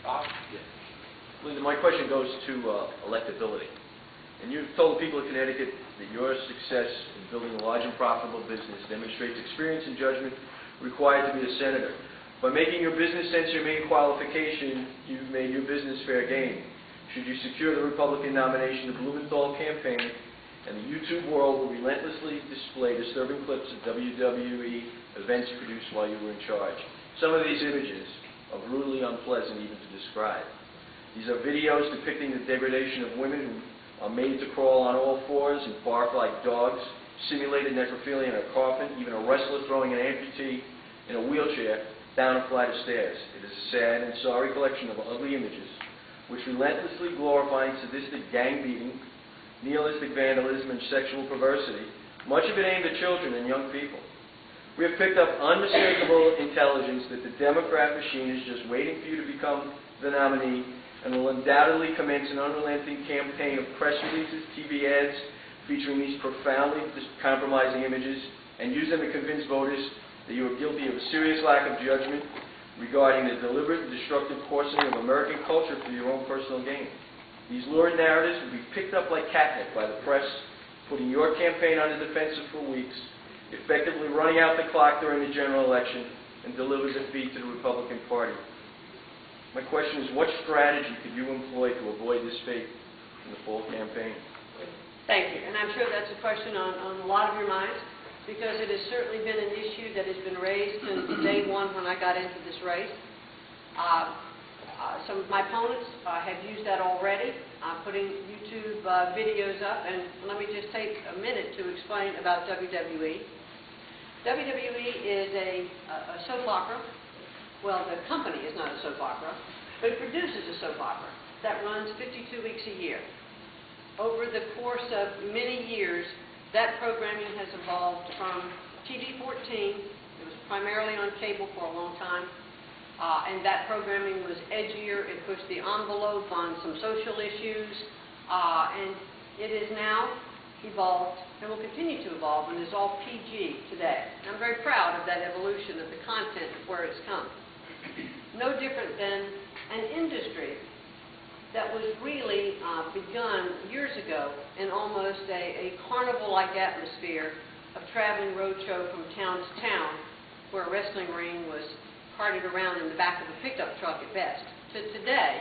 Yes. Linda, my question goes to electability. And you've told the people of Connecticut that your success in building a large and profitable business demonstrates experience and judgment required to be a senator. By making your business sense your main qualification, you've made your business fair game. Should you secure the Republican nomination, the Blumenthal campaign and the YouTube world will relentlessly display disturbing clips of WWE events produced while you were in charge. Some of these images are brutally unpleasant even to describe. These are videos depicting the degradation of women who are made to crawl on all fours and bark like dogs, simulated necrophilia in a coffin, even a wrestler throwing an amputee in a wheelchair down a flight of stairs. It is a sad and sorry collection of ugly images which relentlessly glorifying sadistic gang beating, nihilistic vandalism, and sexual perversity, much of it aimed at children and young people. We have picked up unmistakable intelligence that the Democrat machine is just waiting for you to become the nominee and will undoubtedly commence an unrelenting campaign of press releases, TV ads featuring these profoundly compromising images and use them to convince voters that you are guilty of a serious lack of judgment regarding the deliberate and destructive coarsening of American culture for your own personal gain. These lurid narratives will be picked up like catnip by the press, putting your campaign on the defensive for weeks, effectively running out the clock during the general election, and deliver defeat to the Republican Party. My question is, what strategy could you employ to avoid this fate in the fall campaign? Thank you. And I'm sure that's a question on a lot of your minds, because it has certainly been an issue that has been raised since day one when I got into this race. Some of my opponents have used that already, putting YouTube videos up. And let me just take a minute to explain about WWE. WWE is a soap opera. Well, the company is not a soap opera, but it produces a soap opera that runs 52 weeks a year. Over the course of many years, that programming has evolved from TV 14. It was primarily on cable for a long time, and that programming was edgier. It pushed the envelope on some social issues, and it is now evolved and will continue to evolve and is all PG today. And I'm very proud of that evolution of the content of where it's come. No different than an industry that was really begun years ago in almost a carnival-like atmosphere of traveling roadshow from town to town, where a wrestling ring was carted around in the back of a pickup truck at best, to today,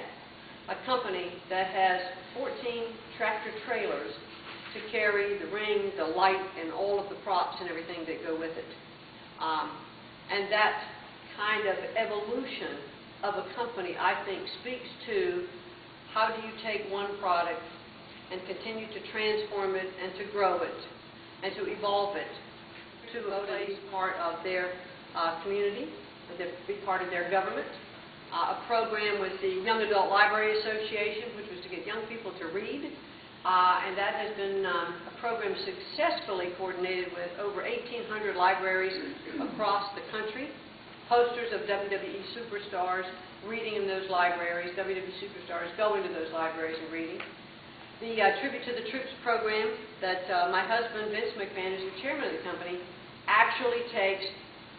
a company that has 14 tractor trailers to carry the ring, the light, and all of the props and everything that go with it. And that kind of evolution of a company, I think, speaks to how do you take one product and continue to transform it and to grow it and to evolve it to be part of their community, to be part of their government. A program with the Young Adult Library Association, which was to get young people to read, and that has been a program successfully coordinated with over 1,800 libraries across the country. Posters of WWE superstars reading in those libraries, WWE superstars going to those libraries and reading. The Tribute to the Troops program that my husband, Vince McMahon, is the chairman of the company, actually takes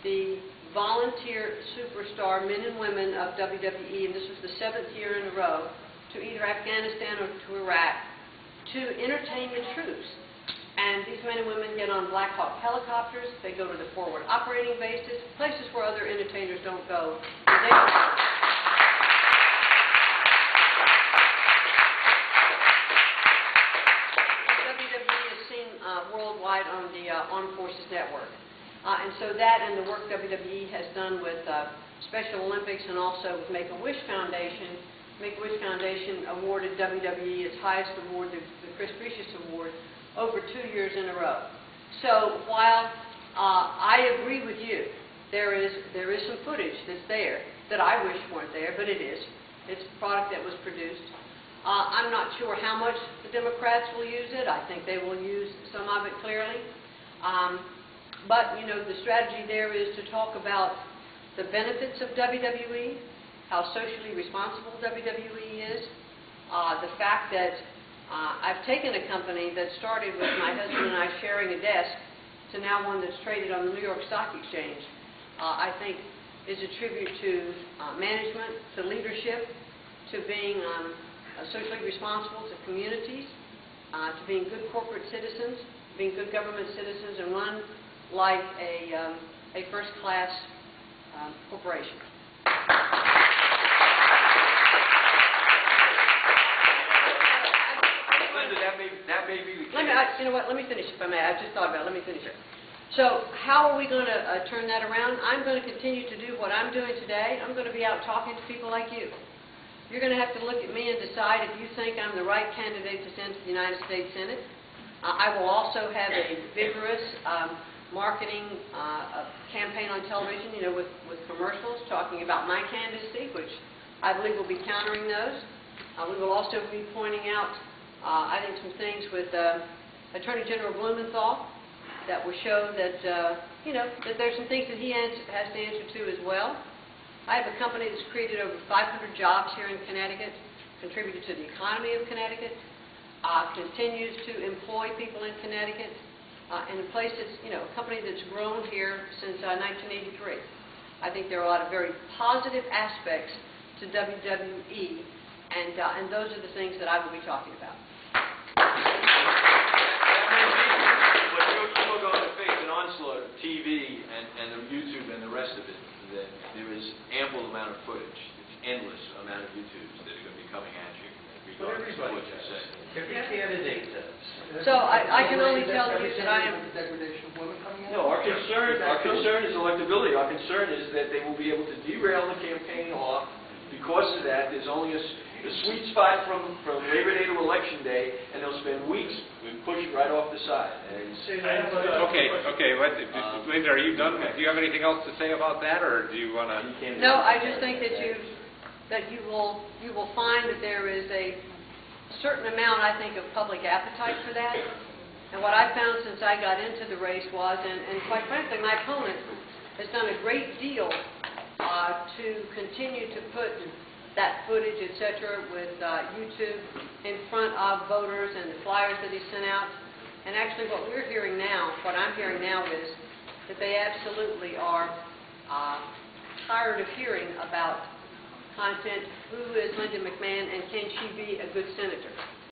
the volunteer superstar men and women of WWE, and this was the 7th year in a row, to either Afghanistan or to Iraq to entertain the troops. And these men and women get on Black Hawk helicopters. They go to the forward operating bases, places where other entertainers don't go. WWE is seen worldwide on the Armed Forces Network. And so that and the work WWE has done with Special Olympics and also with Make-A-Wish Foundation. Make-A-Wish Foundation awarded WWE its highest award, the Chris Precious Award, over 2 years in a row. So while I agree with you, there is some footage that's there that I wish weren't there, but it is. It's a product that was produced. I'm not sure how much the Democrats will use it. I think they will use some of it clearly. But, you know, the strategy there is to talk about the benefits of WWE, how socially responsible WWE is, the fact that I've taken a company that started with my husband and I sharing a desk to now one that's traded on the New York Stock Exchange. I think is a tribute to management, to leadership, to being socially responsible to communities, to being good corporate citizens, being good government citizens, and run like a first-class corporation. Linda, that may be the case. You know what? Let me finish, if I may. I just thought about it. Let me finish it. So how are we going to turn that around? I'm going to continue to do what I'm doing today. I'm going to be out talking to people like you. You're going to have to look at me and decide if you think I'm the right candidate to send to the United States Senate. I will also have a vigorous marketing campaign on television, with commercials talking about my candidacy, which I believe will be countering those. We will also be pointing out, I think, some things with Attorney General Blumenthal that will show that, that there's some things that he has to answer to as well. I have a company that's created over 500 jobs here in Connecticut, contributed to the economy of Connecticut, continues to employ people in Connecticut, in a place that's, a company that's grown here since 1983. I think there are a lot of very positive aspects to WWE, and those are the things that I will be talking about. But you're going to face an onslaught of TV and YouTube and the rest of it. That there is ample amount of footage. It's endless amount of YouTubes that are going to be coming at you, regardless of what you say. Every candidate does. So I can only tell you that I am... Degradation of women coming out? No, our concern is electability. Our concern is that they will be able to derail the campaign off. Because of that, there's only a sweet spot from Labor Day to Election Day, and they'll spend weeks pushing right off the side. Okay. Linda, are you done? Do you have anything else to say about that, or do you want to? No, I just think that you will find that there is a certain amount, I think, of public appetite for that. And what I found since I got into the race was, and quite frankly, my opponent has done a great deal to continue to put that footage, etc., with YouTube in front of voters and the flyers that he sent out. And actually what I'm hearing now is that they absolutely are tired of hearing about content, who is Linda McMahon, and can she be a good senator.